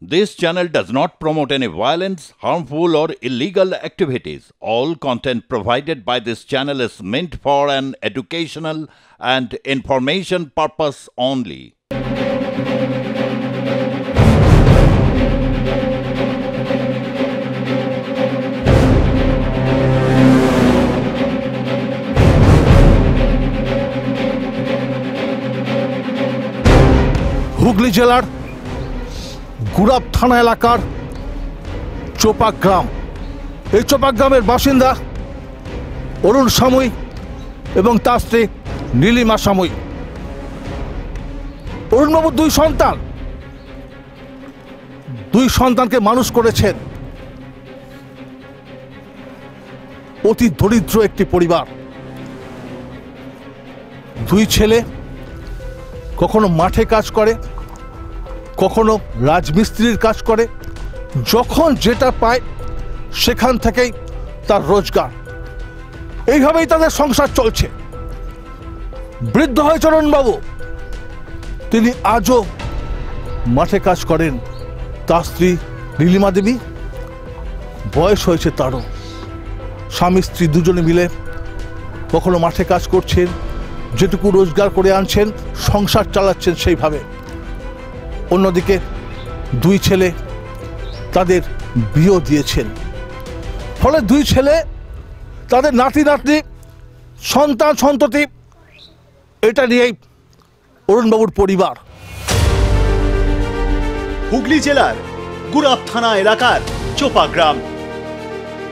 This channel does not promote any violence, harmful, or illegal activities. All content provided by this channel is meant for an educational and information purpose only. Hooghly জেলার গুড়াব থানা এলাকার চোপা গ্রাম, এই চোপা গ্রামের বাসিন্দা অরুণ সামুই এবং তার স্ত্রী নীলিমা সামুই। অরুণবাবুর দুই সন্তানকে মানুষ করেছেন। অতি দরিদ্র একটি পরিবার। দুই ছেলে কখনো মাঠে কাজ করে, কখনো রাজমিস্ত্রির কাজ করে। যখন যেটা পায় সেখান থেকেই তার রোজগার। এইভাবেই তাদের সংসার চলছে। বৃদ্ধ হয়েছে অরুণবাবু, তিনি আজও মাঠে কাজ করেন। তার স্ত্রী নীলিমা দেবী, বয়স হয়েছে তারও। স্বামী স্ত্রী দুজনে মিলে কখনো মাঠে কাজ করছেন, যেটুকু রোজগার করে আনছেন সংসার চালাচ্ছেন সেইভাবে। অন্যদিকে দুই ছেলে তাদের বিয়ে দিয়েছেন, ফলে দুই ছেলে তাদের নাতি নাতনি সন্তান সন্ততি, এটা নিয়েই অরুণবাবুর পরিবার। হুগলি জেলার গুড়াব থানা এলাকার চোপা গ্রাম,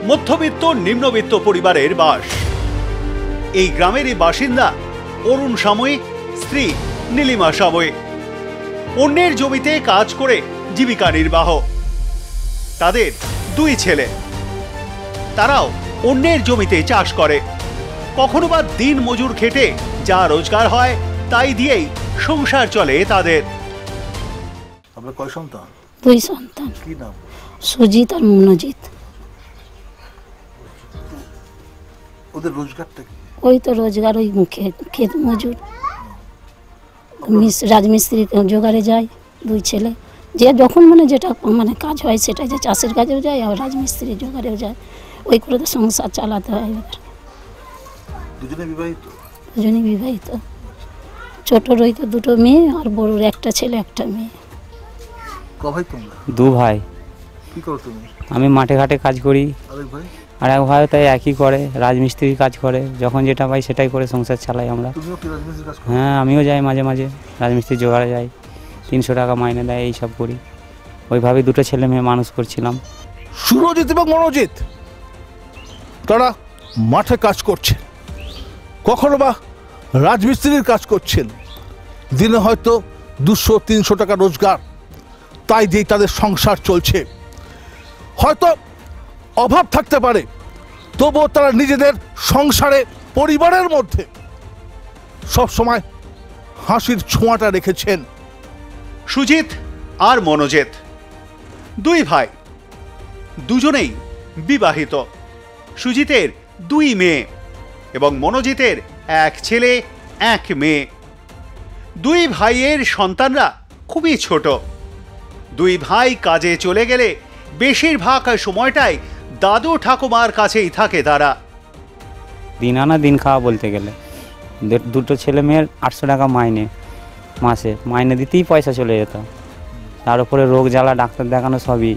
মধ্যবিত্ত নিম্নবিত্ত পরিবারের বাস। এই গ্রামেরই বাসিন্দা অরুণ সামুই, স্ত্রী নীলিমা সামুই। অন্যের জমিতে কাজ করে জীবিকা নির্বাহ। তাদের দুই ছেলে, তারাও অন্যের জমিতে চাষ করে। কখনো বা দিন মজুর খেটে যা রোজগার হয় তাই দিয়েই সংসার চলে তাদের। আপনার কয় সন্তান? দুই সন্তান। কি নাম? সুজিত আর মনোজিৎ। ওদের রোজগারটা কি? ওই তো রোজগার, ওই ক্ষেত মজুর, রাজমিস্ত্রি জোগাড়ে যায়। দুই ছেলে যে যখন যেটা কাজ হয় সেটা, যে চাষের কাজেও যায় আর রাজমিস্ত্রি জোগাড়েও যায়। ওই করে তো সংসার চালাতে হয়। দুজনে বিবাহিত? দুজনেই বিবাহিত। ছোটর ওই তো দুটো মেয়ে আর বড়োর একটা ছেলে একটা মেয়ে। ভাই তোমরা? দু ভাই। কি করো তুমি? আমি মাঠে ঘাটে কাজ করি। আর এক ভাই তাই একই করে, রাজমিস্ত্রির কাজ করে। যখন যেটা পাই সেটাই করে সংসার চালাই আমরা। হ্যাঁ, আমিও যাই মাঝে মাঝে, রাজমিস্ত্রি জোগাড়ে যাই। 300 টাকা মাইনে দেয়, এইসব করি। ওইভাবে দুটো ছেলে মেয়ে মানুষ করছিলাম। সুরজিৎ এবং মনোজিৎ তারা মাঠে কাজ করছে, কখনো বা রাজমিস্ত্রির কাজ করছেন। দিনে হয়তো 200-300 টাকা রোজগার, তাই দিয়ে তাদের সংসার চলছে। হয়তো অভাব থাকতে পারে, তবুও তারা নিজেদের সংসারে, পরিবারের মধ্যে সবসময় হাসির ছোঁয়াটা রেখেছেন। সুজিত আর মনোজিৎ দুই ভাই, দুজনেই বিবাহিত। সুজিতের 2 মেয়ে এবং মনোজিতের 1 ছেলে 1 মেয়ে। দুই ভাইয়ের সন্তানরা খুবই ছোট। দুই ভাই কাজে চলে গেলে বেশিরভাগ সময়টাই দাদু ঠাকুমার কাছেই থাকে তারা। দিন আনা দিন খাওয়া বলতে গেলে। দুটো ছেলে মেয়ের 800 টাকা মাইনে, মাসে মাইনে দিতেই পয়সা চলে যেত। তার উপরে রোগ জ্বালা, ডাক্তার দেখানো সবই।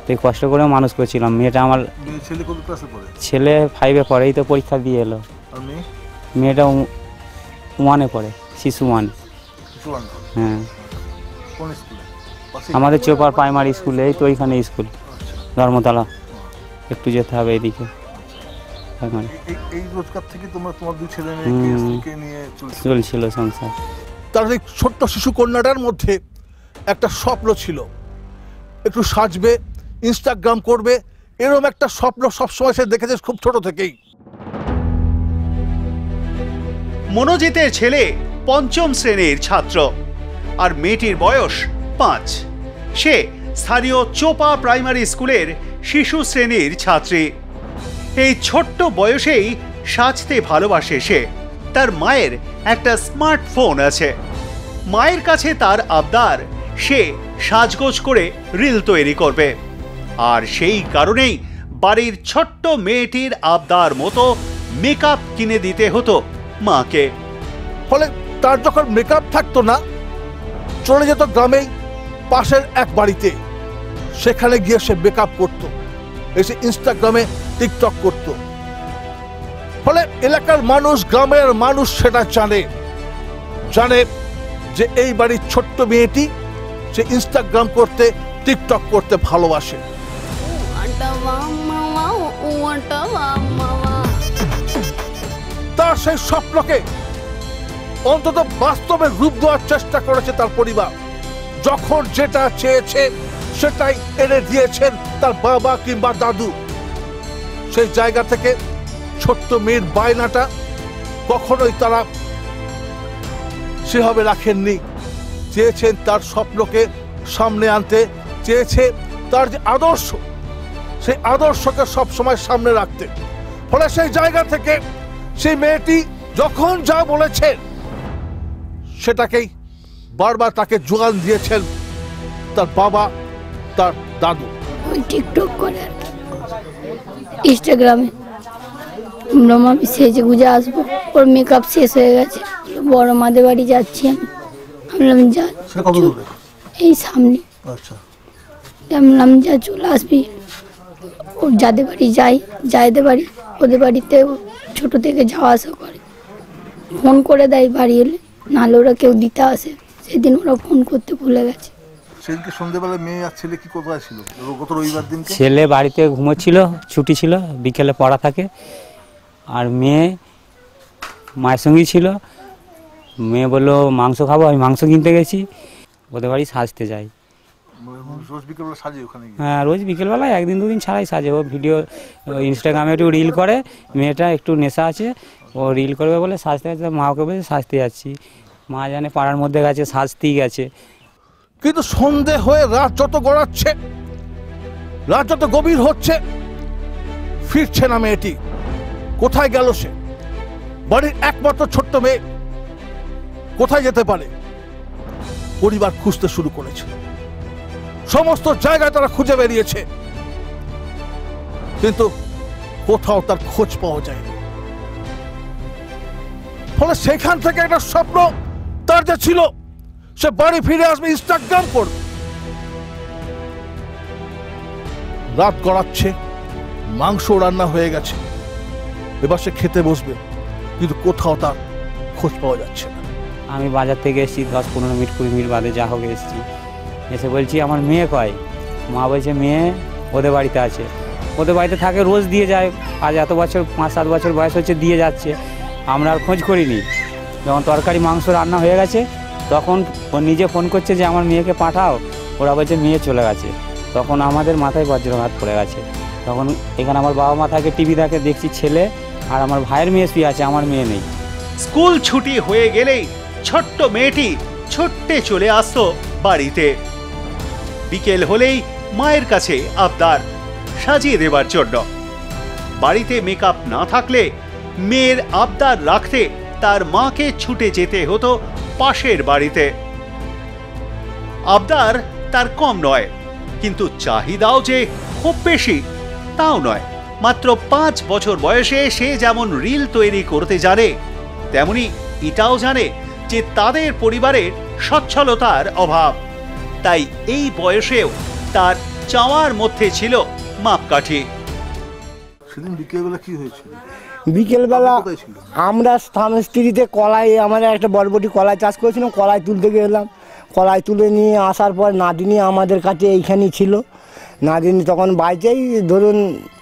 তো কষ্ট করে মানুষ করছিলাম। মেয়েটা আমার, ছেলে 5-এ পড়ে, এই তো পরীক্ষা দিয়ে এলো। মেয়েটা 1-এ পড়ে, শিশু 1। হ্যাঁ, আমাদের চোপার প্রাইমারি স্কুলে, এই তো ওইখানে স্কুল, ধর্মতলা। একটু যেতে হবে এদিকে। চলছিল সংসার। তার এই ছোট্ট শিশু কন্যাটার মধ্যে একটা স্বপ্ন ছিল, একটু সাজবে, ইনস্টাগ্রাম করবে, এরকম একটা স্বপ্ন সবসময় সে দেখেছে খুব ছোট থেকেই। মনোজিতের ছেলে 5ম শ্রেণীর ছাত্র আর মেয়েটির বয়স 5। সে স্থানীয় চোপা প্রাইমারি স্কুলের শিশু শ্রেণীর ছাত্রী। এই ছোট্ট বয়সেই সাজতে ভালোবাসে সে। তার মায়ের একটা স্মার্টফোন আছে। মায়ের কাছে তার আবদার সে সাজগোজ করে রিল তৈরি করবে। আর সেই কারণেই বাড়ির ছোট্ট মেয়েটির আবদার মতো মেকআপ কিনে দিতে হতো মাকে। ফলে তার যখন মেকআপ থাকতো না, চলে যেত গ্রামেই পাশের এক বাড়িতে, সেখানে গিয়ে সে মেকআপ করতো, এসে ইনস্টাগ্রামে টিকটক করত। ফলে এলাকার মানুষ, গ্রামের মানুষ সেটা জানে যে এই বাড়ির ছোট্ট মেয়েটি সে ইনস্টাগ্রাম করতে, টিকটক করতে ভালোবাসে। তার সেই স্বপ্নকে অন্তত বাস্তবে রূপ দেওয়ার চেষ্টা করেছে তার পরিবার। যখন যেটা চেয়েছে সেটাই এনে দিয়েছেন তার বাবা কিংবা দাদু। সেই জায়গা থেকে ছোট্ট মেয়ের বায়নাটা কখনোই তারা সেভাবে রাখেননি। চেয়েছেন তার স্বপ্নকে সামনে আনতে, চেয়েছে তার যে আদর্শ, সেই আদর্শকে সবসময় সামনে রাখতে। ফলে সেই জায়গা থেকে সেই মেয়েটি যখন যা বলেছেন সেটাকেই বারবার তাকে যোগান দিয়েছেন তার বাবা, তার দাদু। ওই টিকটক করে আর কি, ইনস্টাগ্রামে আমি সেজে গুজে আসবো, ওর মেকআপ শেষ হয়ে গেছে, বড় মাদের বাড়ি যাচ্ছি আমি বললাম যা, এই সামনে, বললাম যা চলে আসবি। ওর যাদের বাড়ি যাইদের বাড়ি, ওদের বাড়িতে ছোট থেকে যাওয়া আসা করে, ফোন করে দেয় বাড়ি এলে, নাহলে ওরা কেউ দিতে আসে। সেদিন ওরা ফোন করতে ভুলে গেছে। সেদিনকে সন্ধ্যেবেলা মেয়ে আর ছেলে কি কোথায় ছিল? গত রবিবার দিনকে ছেলে বাড়িতে ঘুমোচ্ছিল, ছুটি ছিল, বিকেলে পড়া থাকে। আর মেয়ে মায়ের সঙ্গেই ছিল। মেয়ে বললো মাংস খাবো, আমি মাংস কিনতে গেছি। ওদের বাড়ি সাজতে যাই। রোজ বিকেলবেলা সাজে ওখানে? হ্যাঁ, রোজ বিকেলবেলা, একদিন দুদিন ছাড়াই সাজে। ও ভিডিও ইনস্টাগ্রামে একটু রিল করে, মেয়েটা একটু নেশা আছে, ও রিল করবে বলে সাজতে গেছে। মাকে বলে সাজতে যাচ্ছি, মা জানে পাড়ার মধ্যে গেছে, সাজতেই গেছে। কিন্তু সন্ধে হয়ে রাত যত গড়াচ্ছে, রাত যত গভীর হচ্ছে, ফিরছে না মেয়েটি। কোথায় গেল সে? বাড়ির একমাত্র ছোট্ট মেয়ে কোথায় যেতে পারে? পরিবার খুঁজতে শুরু করেছে, সমস্ত জায়গায় তারা খুঁজে বেরিয়েছে, কিন্তু কোথাও তার খোঁজ পাওয়া যায়নি। ফলে সেখান থেকে একটা স্বপ্ন তার যে ছিল, সে বাড়ি ফিরে আসবে, ইনস্টাগ্রাম করবে। রাত গড়াচ্ছে, মাংস রান্না হয়ে গেছে, এবার সে খেতে বসবে, কিন্তু কোথাও তার খোঁজ পাওয়া যাচ্ছে না। আমি বাজার থেকে এসেছি 10-15 মিনিট 20 মিনিট বাদে যা হোক এসেছি। এসে বলছি আমার মেয়ে কয়? মা বলছে মেয়ে ওদের বাড়িতে আছে। ওদের বাড়িতে থাকে, রোজ দিয়ে যায়। আজ এত বছর, 5-7 বছর বয়স হচ্ছে, দিয়ে যাচ্ছে। আমরা আর খোঁজ করিনি। যখন তরকারি মাংস রান্না হয়ে গেছে, তখন ও নিজে ফোন করছে যে আমার মেয়েকে পাঠাও। ওরা বলছে মেয়ে চলে গেছে। তখন আমাদের মাথায় বজ্রঘাত পড়ে গেছে। তখন এখানে আমার বাবা মা থাকে, টিভি দেখে, দেখছি ছেলে আর আমার ভাইয়ের মেয়ে শুয়ে আছে, আমার মেয়ে নেই। স্কুল ছুটি হয়ে গেলেই ছোট্ট মেয়েটি ছুটতে চলে আসতো বাড়িতে। বিকেল হলেই মায়ের কাছে আবদার সাজিয়ে দেবার জন্য। বাড়িতে মেকআপ না থাকলে মেয়ের আবদার রাখতে তার মাকে ছুটে যেতে হতো পাশের বাড়িতে। আবদার তার কম নয়, কিন্তু চাহিদাও যে খুব বেশি তাও নয়। মাত্র 5 বছর বয়সে সে যেমন রিল তৈরি করতে জানে, তেমনি এটাও জানে যে তাদের পরিবারের সচ্ছলতার অভাব। তাই এই বয়সেও তার চাওয়ার মধ্যে ছিল মাপকাঠি। সেদিন বিকেলবেলা কি হয়েছিল? বিকেলবেলা আমরা স্বামী স্ত্রীতে কলাই, আমরা একটা বরবটি কলাই চাষ করেছিলাম, কলাই তুলতে গেলাম। কলাই তুলে নিয়ে আসার পর নাদিনী আমাদের কাছে এইখানেই ছিল। নাদিনী তখন বাজেই ধরুন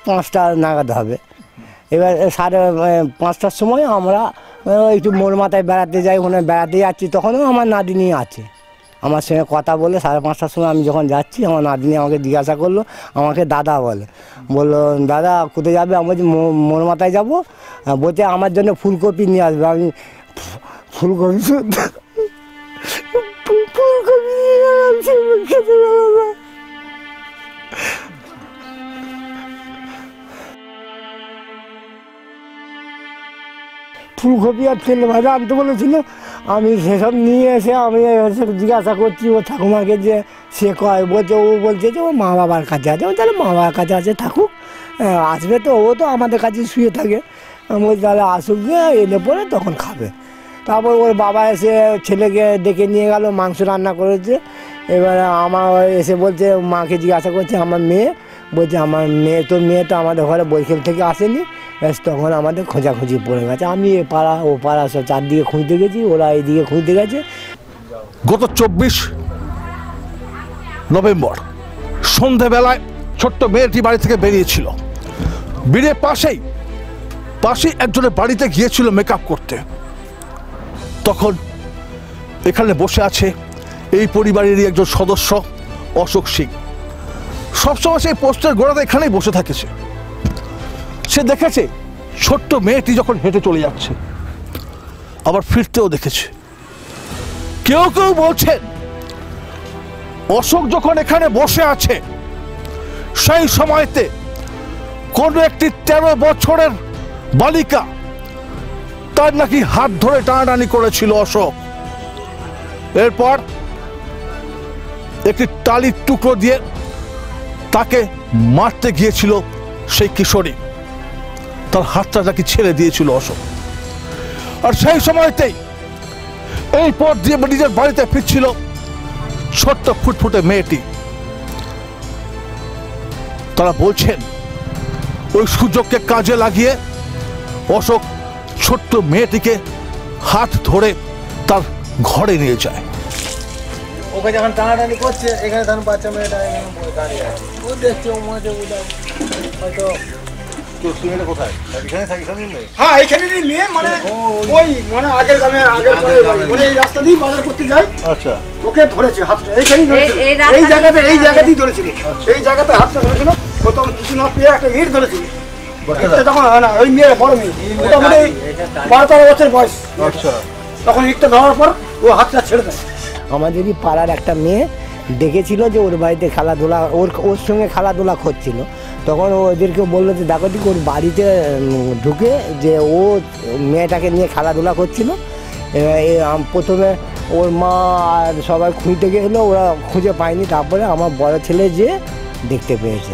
5টা নাগাদ হবে। এবার 5:30টার সময় আমরা একটু মোড় মাথায় বেড়াতে যাই। ওখানে বেড়াতে যাচ্ছি, তখনও আমার নাদিনী আছে। আমার সঙ্গে কথা বলে 5:30টার সময় আমি যখন যাচ্ছি, আমার নাদিনী আমাকে জিজ্ঞাসা করলো, আমাকে দাদা বললো দাদা কোথায় যাবে? আমি বলছি মোড় মাথায় যাবো। বলছে আমার জন্য ফুলকপি নিয়ে আসবে। আমি ফুলকপি খেতে পারবো না। ফুলকপি আর তেল ভাজা আনতে বলেছিল। আমি সেসব নিয়ে এসে আমি জিজ্ঞাসা করছি ও ঠাকুমাকে যে সে কয় বলছে, ও বলছে যে ও মা বাবার কাছে আছে। তাহলে মা বাবার কাছে আছে, থাকুক, আসবে তো, ও তো আমাদের কাছে শুয়ে থাকে। আমি বলছি তাহলে আসুক, এলে পরে তখন খাবে। তারপর ওর বাবা এসে ছেলেকে ডেকে নিয়ে গেল, মাংস রান্না করেছে। এবারে আমার এসে বলছে, মাকে জিজ্ঞাসা করছে আমার মেয়ে, বলছে আমার মেয়ে তো আমাদের ঘরে বৈকাল থেকে আসেনি। ব্যাস তখন আমাদের খোঁজাখুঁজি পড়ে গেছে। আমি এ পাড়া ও পাড়া সব চারদিকে খুঁজতে গেছি, ওরা এইদিকে খুঁজতে গেছে। গত 24 নভেম্বর সন্ধেবেলায় ছোট্ট মেয়েটি বাড়ি থেকে বেরিয়েছিল। বেরিয়ে পাশেই একজনের বাড়িতে গিয়েছিল মেকআপ করতে। তখন এখানে বসে আছে এই পরিবারেরই একজন সদস্য অশোক সিং। সবসময় সেই পোস্টের গোড়াতে এখানেই বসে থাকেছে। সে দেখেছে ছোট্ট মেয়েটি যখন হেঁটে চলে যাচ্ছে, আবার ফিরতেও দেখেছে। কেউ কেউ বলছেন অশোক যখন এখানে বসে আছে সেই সময়তে কোনো একটি 13 বছরের বালিকা তার নাকি হাত ধরে টানাটানি করেছিল অশোক। এরপর একটি টালির টুকরো দিয়ে তাকে মারতে গিয়েছিল সেই কিশোরী। তার হাতটা নাকি ছেড়ে দিয়েছিল অশোক। আর সেই সময়তেই এই পথ দিয়ে নিজের বাড়িতে ফিরছিল ছোট্ট ফুটফুটে মেয়েটি। তারা বলছেন ওই সুযোগকে কাজে লাগিয়ে অশোক ছোট্ট মেয়েটিকে হাত ধরে তার ঘরে নিয়ে যায়। ওকে যখন টানাটানি করছে, এখানে তখন বাচ্চা মেয়েটা দাঁড়িয়ে আছে। ও দেখছে, ও মনে হয়তো কোথায় হ্যাঁ এখানেরই মেয়ে, মানে ওই মানে আগের মানে এই রাস্তা দিয়ে বাজার করতে যায়। আচ্ছা, ওকে ধরেছে হাতটা এইখানেই ধরেছে, এই জায়গাতেই ধরেছিল। এই জায়গাতে হাতটা ধরেছিল। প্রথম কিছু না পেয়ে একটা ইট ধরেছিল। তখন না ওই মেয়ে বড় মেয়ে, মোটামুটি 12-13 বছর বয়স। আচ্ছা, তখন ইটটা ধরার পর ও হাতটা ছেড়ে দেয়। আমাদেরই পাড়ার একটা মেয়ে দেখেছিল যে ওর বাড়িতে খেলাধুলা, ওর সঙ্গে খেলাধুলা করছিল। তখন ওদেরকে বললো যে দেখো ঠিক ওর বাড়িতে ঢুকে যে ও মেয়েটাকে নিয়ে খেলাধুলা করছিল। প্রথমে ওর মা আর সবাই খুঁজতে গেছিলো, ওরা খুঁজে পায়নি। তারপরে আমার বড় ছেলে যে দেখতে পেয়েছে।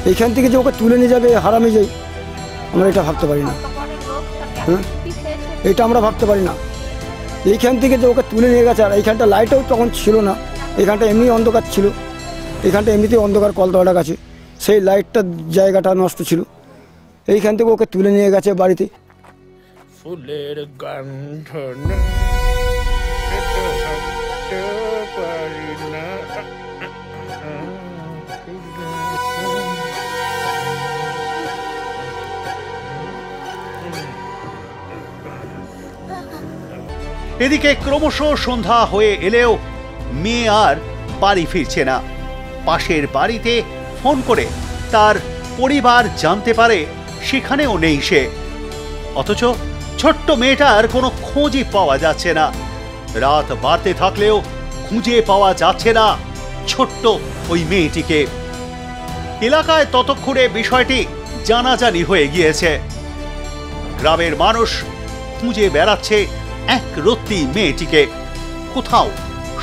এইখান থেকে যে ওকে তুলে নিয়ে যাবে হারামে যাই, আমরা এটা ভাবতে পারি না। হ্যাঁ, এটা আমরা ভাবতে পারি না। এইখান থেকে যে ওকে তুলে নিয়ে গেছে। আর এইখানটা লাইটও তখন ছিল না, এখানটা এমনি অন্ধকার ছিল। এখানটা এমনিতেই অন্ধকার, কলতলাটা কাছে, সেই লাইটটার জায়গাটা নষ্ট ছিল। এইখান থেকে ওকে তুলে নিয়ে গেছে বাড়িতে। ফুলের গন্ধ এদিকে ক্রমশ সন্ধ্যা হয়ে এলেও মেয়ে আর বাড়ি ফিরছে না। পাশের বাড়িতে ফোন করে তার পরিবার জানতে পারে সেখানেও নেই সে। অথচ ছোট্ট মেয়েটার কোনো খোঁজই পাওয়া যাচ্ছে না। রাত বাড়তে থাকলেও খুঁজে পাওয়া যাচ্ছে না ছোট্ট ওই মেয়েটিকে। এলাকায় ততক্ষণে বিষয়টি জানাজানি হয়ে গিয়েছে। গ্রামের মানুষ খুঁজে বেড়াচ্ছে এক রত্তি মেয়েটিকে, কোথাও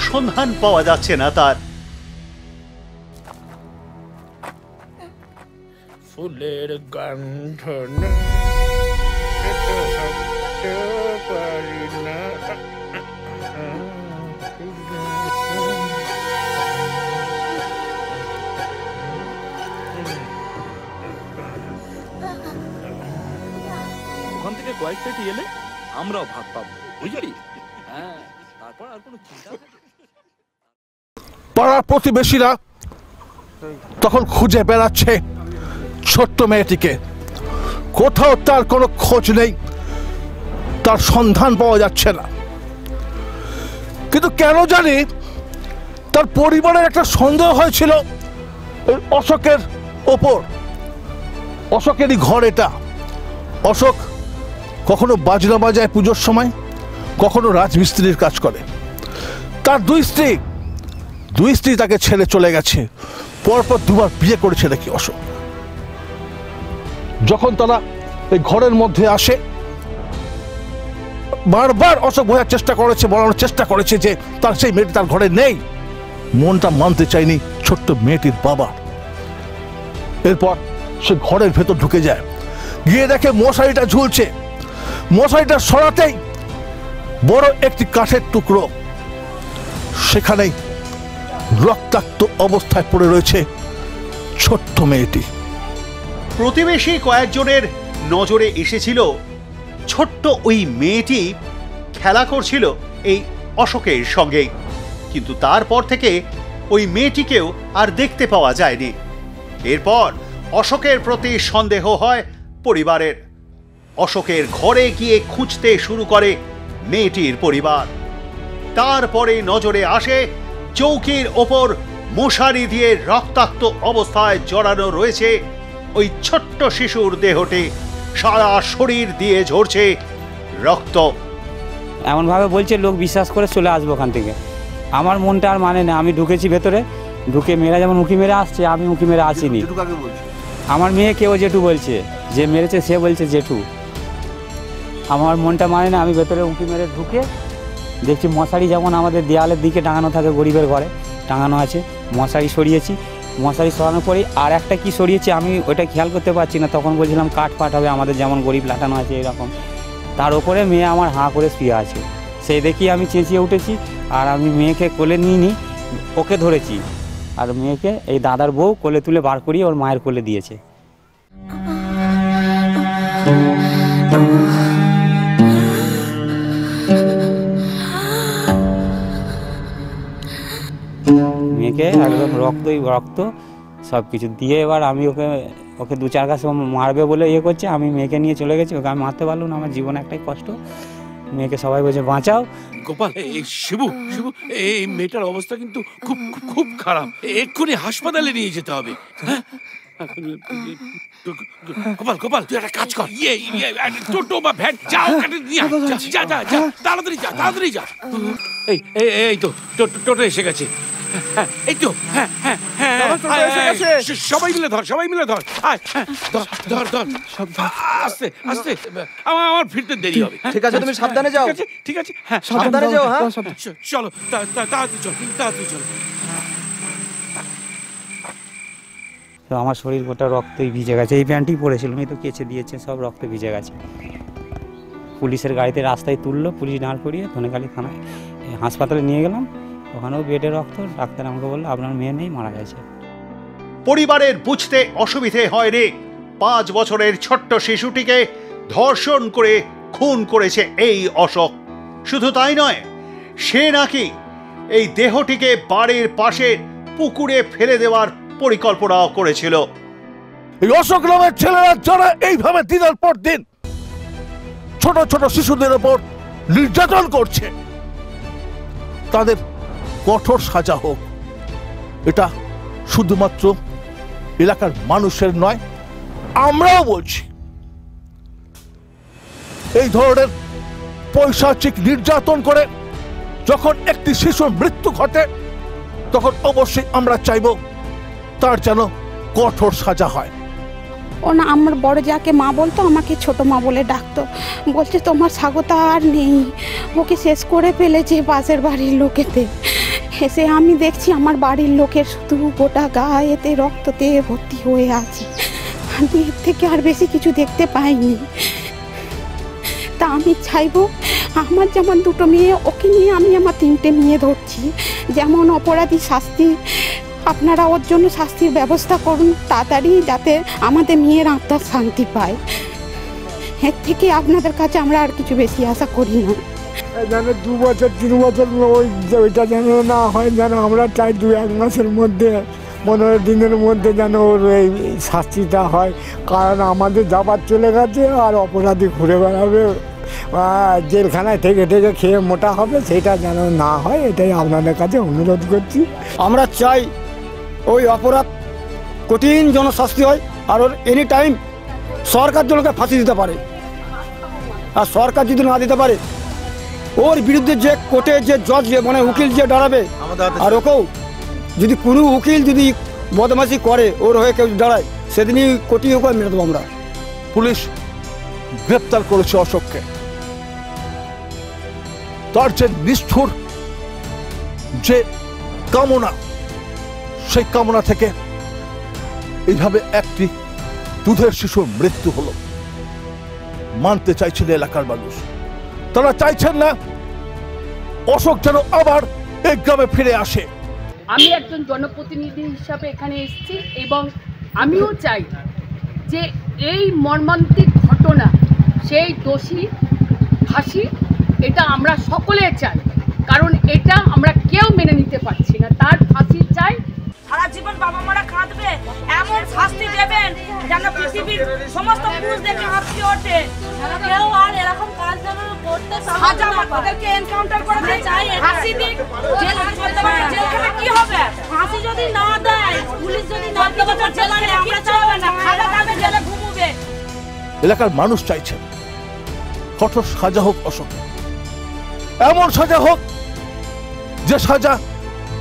সন্ধান পাওয়া যাচ্ছে না তার। ফুলের গন্ধ ওখান থেকে কয়েক পেটি এলে আমরাও ভাগ পাবো, বুঝলি? হ্যাঁ, তারপর আর কোনো চিন্তা নেই। পাড়ার প্রতিবেশীরা তখন খুঁজে বেড়াচ্ছে ছোট্ট মেয়েটিকে। কোথাও তার কোনো খোঁজ নেই, তার সন্ধান পাওয়া যাচ্ছে না। কিন্তু কেন জানি তার পরিবারের একটা সন্দেহ হয়েছিল অশোকের ওপর। অশোকেরই ঘর এটা। অশোক কখনো বাজনা বাজায় পুজোর সময়, কখনো রাজমিস্ত্রির কাজ করে। তার দুই স্ত্রী তাকে ছেড়ে চলে গেছে। পরপর দুবার বিয়ে করেছে নাকি অশোক। যখন তারা এই ঘরের মধ্যে আসে বারবার অশোক বোঝার চেষ্টা করেছে, বলানোর চেষ্টা করেছে যে তার সেই মেয়েটি তার ঘরে নেই। মনটা মানতে চায়নি ছোট্ট মেয়েটির বাবা। এরপর সে ঘরের ভেতর ঢুকে যায়, গিয়ে দেখে মশারিটা ঝুলছে। মশারিটা সরাতেই বড় একটি কাঠের টুকরো, সেখানেই রক্তাক্ত অবস্থায় পড়ে রয়েছে ছোট্ট মেয়েটি। প্রতিবেশী কয়েকজনের নজরে এসেছিল ছোট্ট ওই মেয়েটি খেলা করছিল এই অশোকের সঙ্গে, কিন্তু তারপর থেকে ওই মেয়েটিকেও আর দেখতে পাওয়া যায়নি। এরপর অশোকের প্রতি সন্দেহ হয় পরিবারের। অশোকের ঘরে গিয়ে খুঁজতে শুরু করে মেয়েটির পরিবার। তারপরে নজরে আসে চৌকির ওপর মশারি দিয়ে রক্তাক্ত অবস্থায় জড়ানো রয়েছে ওই ছোট্ট শিশুর দেহটি। সারা শরীর দিয়ে ঝরছে রক্ত। এমনভাবে বলছে লোক বিশ্বাস করে চলে আসবো ওখান থেকে। আমার মনটা আর মানে না। আমি ঢুকেছি ভেতরে, ঢুকে মেয়েরা যেমন উঁকি মেরে আসছে, আমি উঁকি মেরে আসিনি। আমার মেয়ে কেউ জেঠু বলছে, যে মেরেছে সে বলছে জেঠু। আমার মনটা মানে না। আমি ভেতরে উঁকি মেরে ঢুকে দেখছি মশারি যেমন আমাদের দেয়ালের দিকে টাঙানো থাকে, গরিবের ঘরে টাঙানো আছে, মশারি সরিয়েছি। মশারি সরানোর পরেই আর একটা কি সরিয়েছি আমি ওইটা খেয়াল করতে পারছি না। তখন বলছিলাম কাঠ ফাট হবে, আমাদের যেমন গরিব লাটানো আছে এরকম। তার ওপরে মেয়ে আমার হাঁ করে শুয়ে আছে। সেই দেখি আমি চেঁচিয়ে উঠেছি, আর আমি মেয়েকে কোলে নিয়ে নিই, ওকে ধরেছি, আর মেয়েকে এই দাদার বউ কোলে তুলে বার করিয়ে ওর মায়ের কোলে দিয়েছে। মেয়েকে একদম রক্তই রক্ত সব কিছু দিয়ে, এবার আমি ওকে দু চার গাছ মারবে বলে ইয়ে করছে। আমি মেয়েকে নিয়ে চলে গেছি, ওকে আমি মারতে পারলাম না। আমার জীবনে একটাই কষ্ট, মেয়েকে সবাই বলছে বাঁচাও। গোপাল, শিবু শিবু, এই মেয়েটার অবস্থা কিন্তু খুব খুব খারাপ, এক্ষুনি হাসপাতালে নিয়ে যেতে হবে। হ্যাঁ গোপাল, গোপাল তুই একটা কাজ কর, টোটো বা ভ্যান যা, যা যা যা, তাড়াতাড়ি যা, তাড়াতাড়ি যা। এই তো টোটো এসে গেছে। এই তো, হ্যাঁ হ্যাঁ হ্যাঁ, সবাই মিলে ধর, সবাই মিলে ধর, ধর ধর, আস্তে আস্তে, আমার ফিরতে দেরি হবে। ঠিক আছে, তুমি সাবধানে যাও। ঠিক আছে, হ্যাঁ সাবধানে যাও। হ্যাঁ চলো, তাড়াতাড়ি চল, তাড়াতাড়ি চল। তো আমার শরীর গোটা রক্তই ভিজে গেছে। এই প্যান্টই পরেছিলাম, এই তো কেচে দিয়েছে, সব রক্ত ভিজে গেছে। পুলিশের গাড়িতে রাস্তায় তুললো, পুলিশ দাঁড় করিয়ে ধনেখালি থানায় হাসপাতালে নিয়ে গেলাম। ওখানেও বেডে রক্ত। ডাক্তার আমাকে বললো আপনার মেয়ে নেই, মারা গেছে। পরিবারের বুঝতে অসুবিধে হয়নি, 5 বছরের ছোট্ট শিশুটিকে ধর্ষণ করে খুন করেছে এই অশোক। শুধু তাই নয়, সে নাকি এই দেহটিকে বাড়ির পাশে পুকুরে ফেলে দেওয়ার পরিকল্পনাও করেছিল। এই অশোক নামের ছেলেরা যারা এইভাবে দিনের পর দিন ছোট ছোট শিশুদের উপর নির্যাতন করছে, তাদের কঠোর সাজা হোক। এটা শুধুমাত্র এলাকার মানুষের নয়, আমরাও বলছি। এই ধরনের পৈশাচিক নির্যাতন করে যখন একটি শিশুর মৃত্যু ঘটে, তখন অবশ্যই আমরা চাইব তার যেন কঠোর সাজা হয়। ও না, আমার বড় যাকে মা বলতো, আমাকে ছোট মা বলে ডাকতো। বলছে তোমার স্বাগত আর নেই, ওকে শেষ করে ফেলেছে পাশের বাড়ির লোকেতে। এসে আমি দেখছি আমার বাড়ির লোকের শুধু গোটা গায়েতে রক্ততে ভর্তি হয়ে আছে। আমি এর থেকে আর বেশি কিছু দেখতে পাইনি। তা আমি চাইবো, আমার যেমন 2টো মেয়ে, ওকে নিয়ে আমি আমার 3টে মেয়ে ধরছি। যেমন অপরাধী শাস্তি, আপনারা ওর জন্য শাস্তির ব্যবস্থা করুন তাড়াতাড়ি, যাতে আমাদের মেয়ের আত্মার শান্তি পায়। এর থেকে আপনাদের কাছে আমরা আর কিছু বেশি আশা করি না। যেন 2 বছর 3 বছর ওইটা যেন না হয়, যেন আমরা চাই 2-1 মাসের মধ্যে, 15 দিনের মধ্যে যেন ওর এই শাস্তিটা হয়। কারণ আমাদের যাবার চলে গেছে, আর অপরাধী ঘুরে বেড়াবে, জেলখানায় থেকে থেকে খেয়ে মোটা হবে, সেটা যেন না হয়, এটাই আপনাদের কাছে অনুরোধ করছি। আমরা চাই ওই অপরাধ কঠিন জনশাস্তি হয়, আর ওর এনি টাইম সরকার জনকে ফাঁসি দিতে পারে। আর সরকার যদি না দিতে পারে, ওর বিরুদ্ধে যে কোর্টে যে জজ মানে উকিল যে দাঁড়াবে, আর ওকেও যদি কোনো উকিল যদি বদমাশি করে, ওর হয়ে কেউ দাঁড়ায়, সেদিনই কোর্টে ওকে মেরে দেবো আমরা। পুলিশ গ্রেপ্তার করেছে অশোককে। তার যে নিষ্ঠুর যে কামনা, সেই কামনা থেকে এইভাবে একটি দুধের শিশুর মৃত্যু হলো। মানতে চাইছিল এলাকার মানুষ, তারা চাইছেন না অশোক যেন আবার এই গ্রামে ফিরে আসে। আমি একজন জনপ্রতিনিধি হিসাবে এখানে এসেছি এবং আমিও চাই যে এই মর্মান্তিক ঘটনা, সেই দোষী ফাঁসি, এটা আমরা সকলে চাই, কারণ এটা আমরা কেউ মেনে নিতে পারছি না। তার ফাঁসি চাই। সারা জীবন বাবা মারা কাঁদবে, এমন শাস্তি দেবেন যেন পৃথিবীর সমস্ত পুরুষ দেখে হাঁপিয়ে ওঠে। কেউ আর এরকম কাজ যেন করতে সাজা ওদেরকে এনকাউন্টার করতে চাই, ফাঁসি দিন। জেলখানা কি হবে? ফাঁসি যদি না দেয়, পুলিশ যদি না দেয়, জেলখানা আমরা চাইবে না, খালা তাকে জেলে ঘুমুবে। এলাকার মানুষ চাইছেন কঠোর সাজা হোক অশোক, এমন সাজা হোক যে সাজা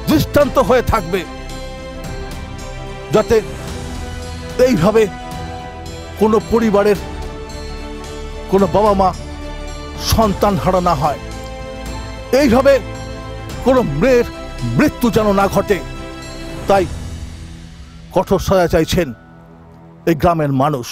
দৃষ্টান্ত হয়ে থাকবে, যাতে এইভাবে কোনো পরিবারের কোনো বাবা মা সন্তান হারা না হয়, এইভাবে কোনো মেয়ের মৃত্যু যেন না ঘটে। তাই কঠোর সাজা চাইছেন এই গ্রামের মানুষ।